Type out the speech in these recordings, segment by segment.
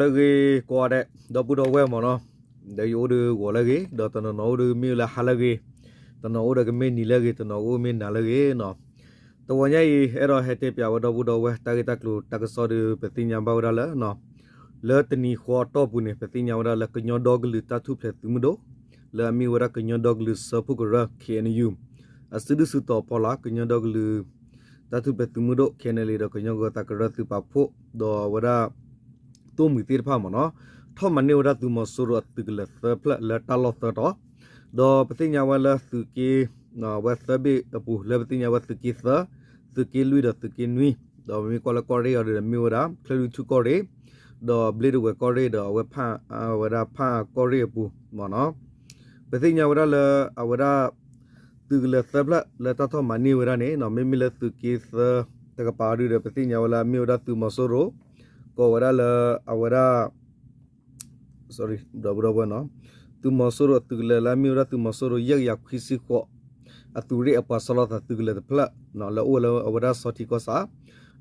lagi ko ada do bu do we mo no de yo de go lagi do to no de mi la halagi to no de me ni lagi to no o me na lagi no to wa nyai ero hete pya wa do bu do we ta ki ta klu ta ka so de pe tin nya ba da la no le tni kho to bu ne pe tin nya wa la ka nyo do glu ta thu phe tu mu do le mi wa ka nyo do glu so pu ko ra knu asidu su to pola ka nyo do glu ta thu pe tu mu do kenele do ka nyo go ta ka ra tu pa pho do wa da tu mi tir pha mo no tho man ne wa da tu mo so ro tu le pla le ta lo to do pe tin nya wa la tu ki no wa sa bi pu le pe tin nya wa tu ki sa tu ki lui do tu ki nui do mi ko la ko re yo de mi wa da pla lu chu ko re do ble do we ko re do we pha wa da pha ko re pu mo no pe tin nya wa da le wa da tu le sa pla le ta tho man ni wa da ne no mi le tu ki sa ta ka pa du de pe tin nya wa la mi wa da tu mo so ro ko wa da le wa da sorry bro no tu mo so ro tu le la mi wa da tu mo so ro yak yak khi si ko atu re apa sala ta tu le pla no la o la wa da so ti ko sa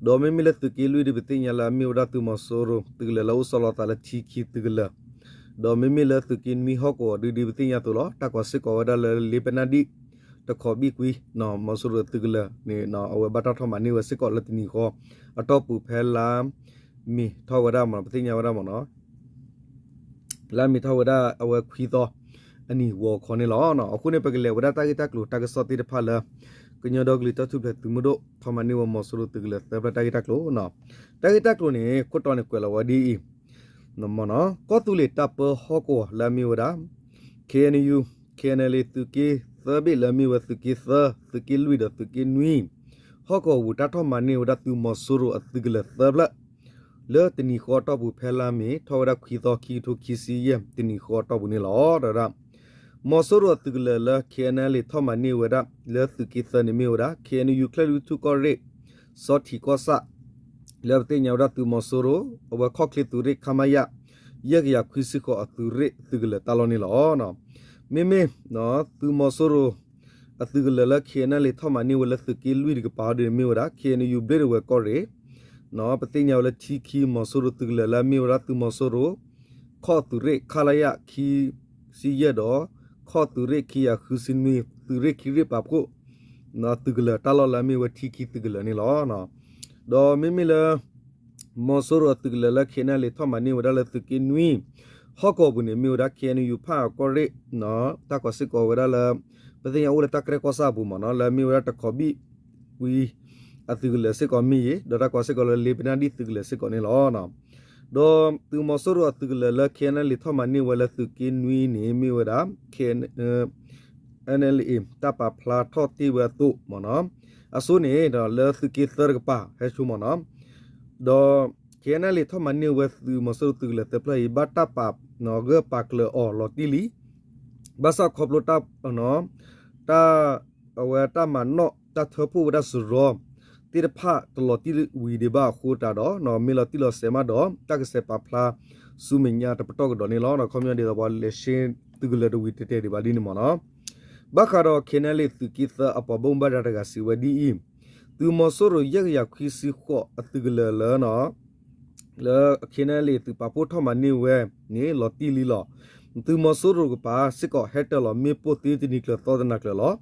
do mi le tu ki lu de pe tin nya la mi wa da tu mo so ro tu le la o sala ta la thi khi tu le do mi le tu ki mi ho ko di pe tin nya tu lo ta ko si ko wa da le pe na di ta kho bi kui no mo so ro tu le ni no wa ba ta tho ma ni wa si ko la ti ni ko ato pu phe la mi tho wa da ma pe tin nya wa da mo no la mi tho wa da wa khi to ani wo kho ni lo no aku ne pe ke le wa da ta ki ta klu ta ka so ti de pha laကညတော့ကလေးတထုတဲ့သူမတို့ဖမနေဝမဆလို့တကလေးတပတာကတကလို့နော်တကတကလို့နေကွတ်တော်နေကွယ်လာဝဒီနမနော်ကောတူလေတပ်ပဟောကောလာမီဝဒါ KNU KNL သူကေသဘိလာမီဝသူကေသသူကေလူဒသူကေနွီဟောကောဝတထမနေဝဒသူမဆရအတကလေးသဘလလေတနီခေါ်တော့ဘူးဖဲလာမီထောရခီတော့ခီထုခီစီယတနီခေါ်တော့ဘူးနေလောဒရမဆရတကလေးလာ KNL ထမနေဝဒလေသူကေသနေမီဝဒါ KNU ကလူသူကောရဲစောတီကောဆာလေတဲ့ညောရသူမဆရအဝခော့ကလီသူရိခမယယက်ရခွီစီကောအသူရိတကလေးတလောနေလောနော်မေနော်သူမဆရအသူကလေးလာ KNL ထမနေဝလေသူကေလူဒီကပါဒီမီဝဒါ KNU ဘရေဝကောရဲနော်ပတိညာလေချီခီမဆရသူကလေးလာမီဝဒါသူမဆရခော့သူရိခလာယခီစီယတော့ခော့သူရိခီယခူစင်မီသူရိခီရပပကိုနော်သူကလေးတလောလာမီဝတီခီသူကလေးနေလောနော်တော့မိလေမဆရသူကလေးလာ KNL ထမနေဝဒါလေသူကေနွီဟောကောဘူးနေမီဝဒါ KNU ဖာကောရဲနော်တကောစစ်ကောဝဒါလေပတိညာဦးလေတကရကောစာဘူးမနော်လာမီဝဒါတခေါ်ဘီဝီအသူကလေးစစ်ကောမီဒေါ်တာကောစစ်ကောလေပနာဒီသူကလေးစစ်ကောနေလောနော်တော့သူမဆရသူကလေးလာ KNL ထမနေဝလာသူကေနွီနေမီဝဒါ NLA တပဖလာထော့တီဝတုမနော်အစိုးနေတော့လေသူကေသရကပါဟဲရှုမနော်တော့ KNL ထမနေဝသူမဆရသူကလေးတပလိုက်ဘတ်တပနော်ဂပကလအော်လော်တီလီဘာသာခေါပလိုတပ်နော်တာအဝတာမနော့တထဖူဝဒဆရောတိရဖာတလော်တီဝီဒီဘာခိုတာတော့နော်မီလော်တီလော်ဆေမတော့တကဆေပဖလာစုမညာတပတော့တော့နေလောနော်ကွန်မြူနတီတော့လေရှင်းသူကလေးတို့ဝီတေတေဒီဘာဒီနေမနော်ဘာခါတော့ KNL သူကိသအပဘုံဘာဒရကစီဝဒီသူမဆရရရခီစီခောအသူကလေးလနော်လေ KNL သူပပိုထမနေဝဲနေလော်တီလီလောသူမဆရကပါစစ်ကောဟက်တလောမေပိုတီတီနီကလသောဒနာကလော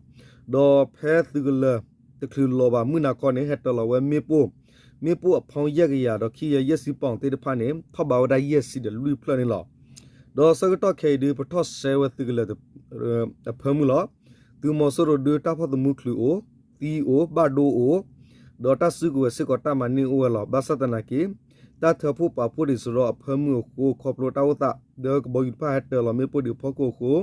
ဒေါ်ဖဲသူကလေးတခလူလောပါမနာကောနေဟက်တလောဝဲမေပိုအဖောင်းရက်ရတော့ခီရစီပေါင်တေတဖာနေထဘာဝဒရက်စီဒလူဖလနေလောဒေါ်စကတော့ခေဒီပထော့ဆဲဝသူကလေးအဖမှုလောသူမဆရဒတာဖတ်မှုခလူအိုတီအိုဘာဒိုအိုဒေါ်တာစုကိုစကတာမနီအိုလောဘာစတနာကီတထဖူပါပူဒီစရောအဖမှုကိုခေါပလိုတာဝတာဒေကဘောယူဖာဟက်တလောမေပိုဒီဖကိုကို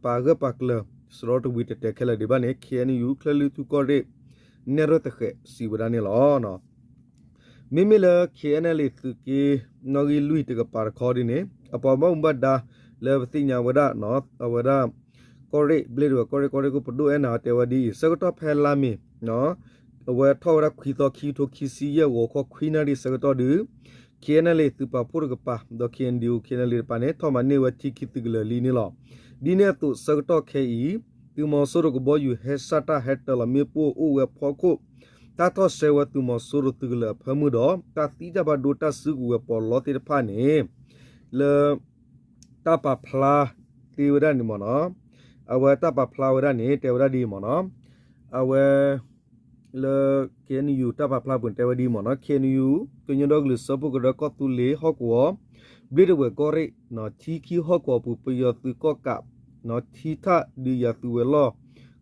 ပါဂပကလစရောတဝီတတဲခဲလဒီဘာနေ KNU ခလလူသူကောရဲနေရတခဲစီဝဒနေလောနော်မိလ KNL သူကေနော်ဂီလူတကပါခေါ်ဒီနေအပေါ်မောဘတ်ဒါလေပတိညာဝဒနော်အဝဒကောရဲဘလေကောရဲကိုပဒိုအနာတေဝဒီစကတော့ဖဲလာမီနော်အဝဲထောရခီတော့ခီထိုခီစီရဲ့ဝခေါ်ခွီနာဒီစကတော့ဒီ KNL သူပါပူရကပါဒို KNL ပါနေထောမနေဝတီခီတကလလီနေလောဒီနေတုစကတော့ခဲဤသူမဆရကဘောယူဟက်စတာဟက်တလမေပိုအိုဝဲဖော်ကို ta tho se wa tu mo so ro tu le phamu do ta ti ja ba do ta su gu we po lo ti pha ni le ta pa phla ti wa da ni mo no awe ta pa phla wa da ni te wa da di mo no awe le ken yu ta pa phla bun te wa di mo no ken yu ko nyo dog le so pu ko ko tu le ho ko bli de we ko re no thi ki ho ko pu pu yo tu ko ka no thi tha di ya tu we lo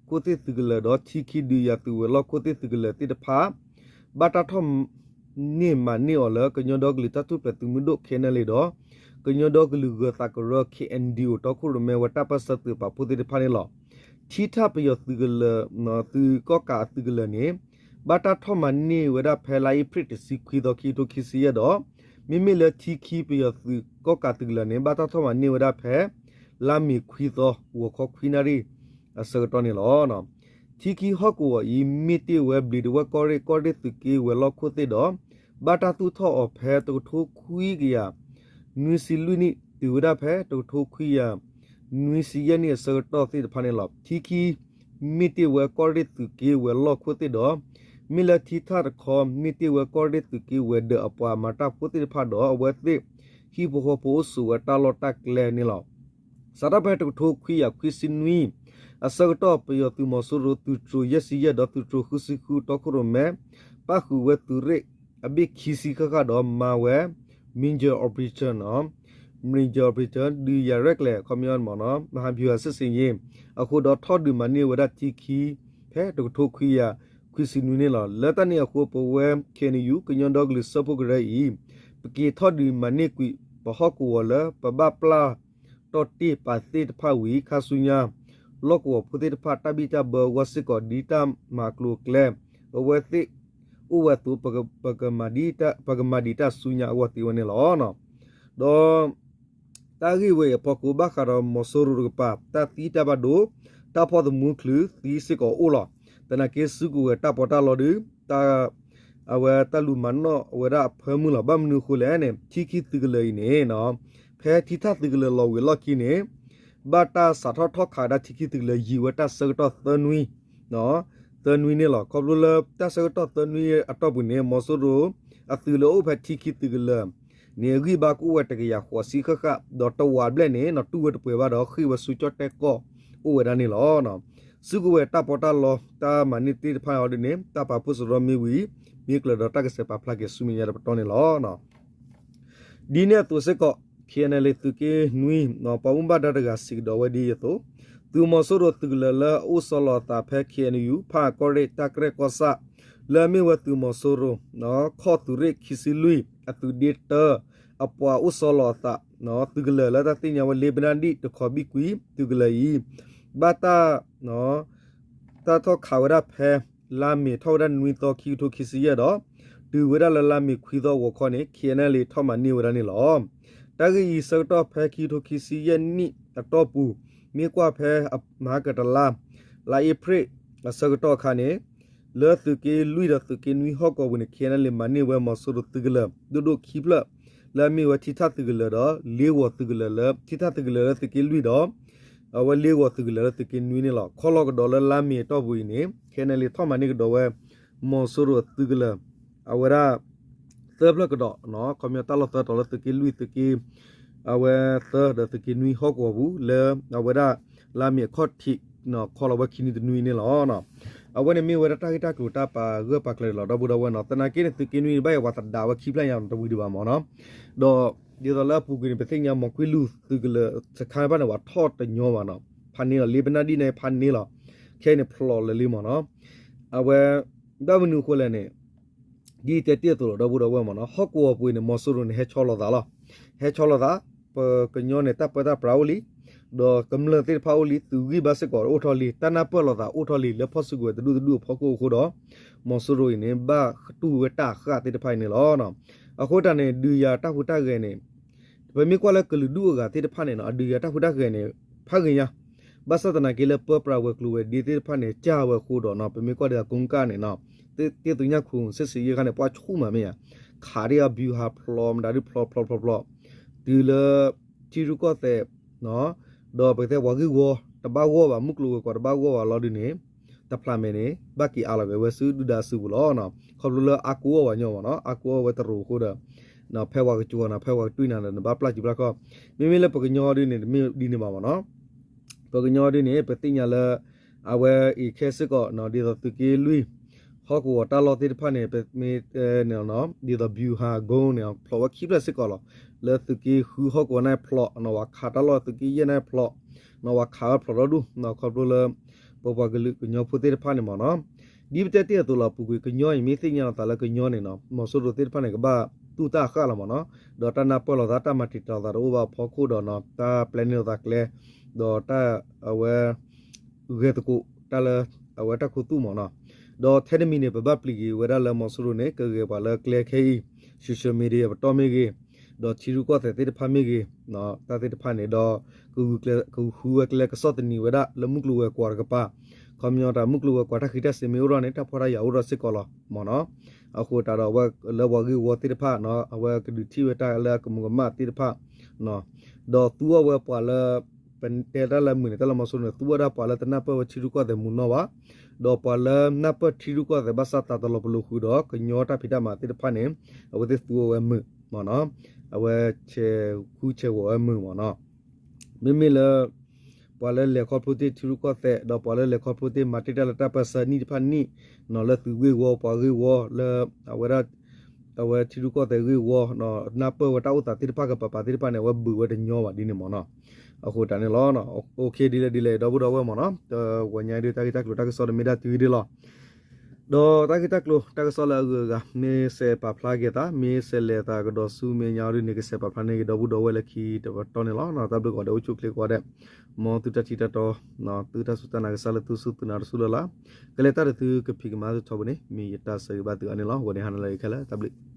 ကိုတိတကလတော့ချီခီဒီယာတူလောကိုတိတကလတိတဖာဘာတာထမနေမနေော်လကညောဒဂလီတတုပတူမဒိုခဲနလေတော့ကညောဒဂလူဂတာကရ KNDO တော့ခုရမဲဝတာပစတူပပူတိတဖာနေလောချီထပယောတကလနော်သူကောကာတကလနေဘာတာထမနေဝရဖဲလိုက်ပရစ်စီခွီတော့ခီတိုခီစီရတော့မိမိလချီခီပယောသူကောကာတကလနေဘာတာထမနေဝရဖဲလာမီခွီတော့ဝခောခွီနာရီအစတော်နေလောနော်တီကီဟော့ကိုဤမီတီဝဲဘလီဒဝကောရီကောဒီတကီဝဲလောက်ခိုတေတော့ဘာတာတူထောအဖဲတူထိုးခွီကရနွီစီလူနီတူရဖဲတူထိုးခွီရနွီစီယနီစတော်တိဖာနေလောတီကီမီတီဝဲကောဒီတကီဝဲလောက်ခိုတေတော့မီလာတီသာခေါ်မီတီဝဲကောဒီတကီဝဲဒအပွားမတာဖိုတေဖာတော့ဝဲတိဟီဘဟပိုဆူဝတာလောတက်လဲနေလောစရဖဲတူထိုးခွီရခွီစင်နွီအစကတော့ပယောတူမဆူရတူထူယစီယဒတူထူခုစီခုတခရမဲပခုဝတူရိအဘိခီစီခကတော့မာဝဲမင်ဂျာအော်ပရေတာနော်မင်ဂျာအော်ပရေတာဒီရရက်လေကွန်မြွန်မနော်မဟာဗျူဟာစစ်စင်ရင်အခုတော့ထော့ဒီမနီဝဒတီခီဖဲတူထိုခွီယာခွီစီနူနေလားလက်တနေအခုပဝဲကေနီယူကညွန်ဒေါဂလစ်စပုဂရေဤပကီထော့ဒီမနီကွီဘဟကူဝလာပဘပလာတော်တီပါတိတဖဝီခါဆုညာလောကဝဖုတိတဖတာဘီတာဘဝစကောဒီတာမာကလုကလဲဝဲသိဥဝတုပကမဒီတာဆုညာဝတိဝနေလောနော်ဒေါ်တာဂီဝေပကူဘခရမဆူရူပတာတီတာဘဒိုတာဖောဒမူကလူသီစကောအိုလောတနကေစုကူတာပေါ်တာလောဒီတာအဝဲတလူမနောဝရဖမှုလဘမနုခုလဲနေချီခီတကလေးနေနော်ဖဲတီတာတကလေးလောဝေလော်ကီနေဘာတာစာထထခါဒါတိကိတလေယီဝတာစကတော့သနွီနော်သနွီနေလောကဘလတာစကတော့သနွီအတော့ဘူးနေမဆူရအတူလောဖတိကိတလေနေဂီဘာကူဝတကရခေါ်စီခခဒေါ်တဝါဘလက်နေနော်တူဝတပွဲပါတော့ခိဝဆူချတ်တက်ကောဥဝဒနေလောနော်စုကဝတာပေါ်တာလောတာမနိတိဖာအော်ဒီနေတာပါပုစရမီဝီမြေကလဒတာကစပါဖလာကေဆူမီရတော့နေလောနော်ဒီနေတူစကောKNL tu ke nui no paumba daga sig do wadi to tu mosoro tu la o solo ta phe KNU pha kore takre kosa la me wa tu mosoro no kho tu re khisilui atu data apwa o solo ta no tu la ta tinya wa lebanandi to kho bi kui tu yi bata no ta tho khawra phe la me thodan nui to khi to khisiya do tu wada la me khwi do wo kho ne KNL tho ma ni wada ni loတာဂီစတော့ဖဲခီထိုခီစီယနိတတော့ပူမြေကွာဖဲမဟာကတလာလာဧဖရစကတော့ခါနေလောသူကေလူရသူကေနွီဟောကောဘနေခဲနလေမနေဝဲမဆူရတကလဒဒိုခိပလလာမီဝတိသတကလတော့လေဝတကလလတိသတကလတကေလူတော့အဝလေဝတကလတကေနွီနေလောခေါလောကဒေါ်လာမီတော့ဘူးနေခဲနလေထောမနိကတော့ဝဲမဆူရတကလအဝရာเติบแล้วก็ดอกเนาะคอมเมนต์ตลอดตลอดตะกี้ลุยตะกี้เอาไว้เตอร์ตะกี้นุยฮอกว่าบูเลยเอาไว้ได้ลามีข้อที่เนาะคอเราว่าคินิตนุยนี่หรอเนาะเอาไว้เนี่ยมีไว้ได้ตากิตากรูตาปาเรือปากเลยหรอดอกบูดาวเนาะแต่นากี้เนี่ยตะกี้นุยใบว่าตัดดาวว่าคลิปแล้วยังตะบูดีว่าหมอเนาะดอกเดี๋ยวตอนแรกปูกินไปเส้นยามมองคุยลูตะกี้เลยจะขายบ้านว่าทอดแต่ยอมาเนาะพันนี้เหรอลีเป็นนาดีในพันนี้เหรอแค่เนี่ยพลอเลยลิมเนาะเอาไว้ดาวนูคนเลยเนี่ยဒီတတိတော်တော့ဘူးတော့ဝဲမနော်ဟော့ကောပွေးနေမဆူရုန်ဟဲချောလောတာလားဟဲချောလောတာပကညောနေတပ်ပတာပရာဝလီဒေါ်ကမ္လတိဖာဝလီသူဂီဘတ်စကောအိုထော်လီတနာပလောတာအိုထော်လီလက်ဖို့စုကွေတူဖောကိုခိုတော့မဆူရုန်နေဘာတူဝတာခါတိတဖိုင်နေလောနော်အခုတနေဒူယာတဖူတခဲနေဘယ်မိကွာလဲကလူဒူကတိတဖာနေနော်ဒူယာတဖူတခဲနေဖခင်ညာဘာစတနာကေလပပရာဝကလူဝဒီတိဖာနေကြာဝခိုတော့နော်ဘယ်မိကွာတဲ့ကုန်းကနေနော်တေတူညာခုစစ်စီရခနဲ့ပွားချုံမှာမရခါရီယာဘီဟာဖလောမ်ဒါရီဖလောဒီလချီရုကောတဲ့နော်တော့ပဲတဲ့ဝါဂီဝတဘာဝပါမုကလူကောတဘာဝပါလော်ဒီနေတ တဖလာမဲနေဘက်ကီအားလည်းဝဲစုဒူဒါစုဘူးလောနော်ခေါ်လို့လအကူဝညောနော်အကူဝဲတရူခိုးတယ်နော်ဖဲဝါကကျူနော်ဖဲဝါတွိနာတယ်ဘာပလာကြည့်ပလာကောမိမိလည်းပကညောဒီနေဒီနေပါမနော်ပကညောဒီနေပတိညာလည်းအဝဲဤခဲစကောနော်ဒီတော့သူကီလူဟောကောတာလောတိဖာနေပမေနော်ဒီတော့ view ဟာဂုံနော်ဖလောဝခိပလက်စကောလဲသူကီဟူဟောကောနိုင်ဖလောနော်ဝခါတလောသူကီရနိုင်ဖလောနော်ဝခါဖလောဒူနော်ခေါ်လို့လည်းပပကလူကညောဖုတေဖာနေမနော်ဒီပတဲ့တဲ့တူလာပူကညောမီသိညာတာလည်းကညောနေနော်မဆိုလို့တေဖာနေကဘာတူတာခါလာမနော်ဒေါ်တာနာပေါ်လာတာမတီတာတော့ဘာဖောခုတော့နော်တာပလန်နေတာကလေဒေါ်တာအဝဲဥကတကူတာလအဝဲတခုတူမနော်ဒေါ်10 minute ပပပလီဝဲရလာမဆိုလို့နေကေပါလကလေခေဆိုရှယ်မီဒီယာတော်မီကြီးဒေါ်ချီရူကောတဲ့တေဖာမီကြီးနော်တာတေဖာနေတော့ကူဟူကလေကစောတနီဝဲရလမှုကလူဝဲကွာကပါကွန်မြူတာမှုကလူဝဲကွာတခိတစမီရောနေတာဖော်ရရရစစ်ကောလမနော်အခုတာတော့ဝဲလောဝဂီဝတိတဖာနော်အဝဲကဒူတီဝဲတာလဲကမကမတိတဖာနော်ဒေါ်သူဝဲပွာလပန်တဲရလမီနတလမဆုနသူဝရပွာလတနပဝချီရုကတဲ့မူနော်ဝါဒေါ်ပွာလနပချီရုကတဲ့ဘဆတာတလပလူခုတော့ကညောတာဖိတမတိတဖာနေအဝဲသူဝဲမမနော်အဝဲချေခုချေဝဲမမနော်မိမိလပွာလလေခေါပရိုတီချီရုကတဲ့ဒေါ်ပွာလလေခေါပရိုတီမာတိတလတာပစနီတဖာနီနော်လဲသူဝဲဝပွာဝဲဝလဲအဝဲအဝဲချီရုကတဲ့ဝဲဝနော်နပဝတာဥတာတိတဖာကပပတိတဖာနေဝဲဘူဝဲတညောဝဒီနေမနော်အခုတန်းလောနော်โอเคဒီလေတော့ဘူးတော့ဝဲမနော်ဝညာဒီတာကီတက်လို့တာကစောမီဒါတူဒီလောတော့တာကီတက်လို့တာကစောလာကမေစေပဖလာကေတာမေစေလေတာကတော့စူမေညာရီနေကစေပဖလာနေတော့ဘူးတော့ဝဲလက်ခီတော့နေလောနော်တပ်လို့ကတော့ချုပ်ကလေးကွာတဲ့မောတူတချီတတော့နော်တူတဆုတနာကစားလို့သူစုတနာဆူလာကလေတာတူကဖိကမာတော့ဘနေမီယတာစေဘာတူအနေလောဝနေဟန်လိုက်ခလာတပ်လို့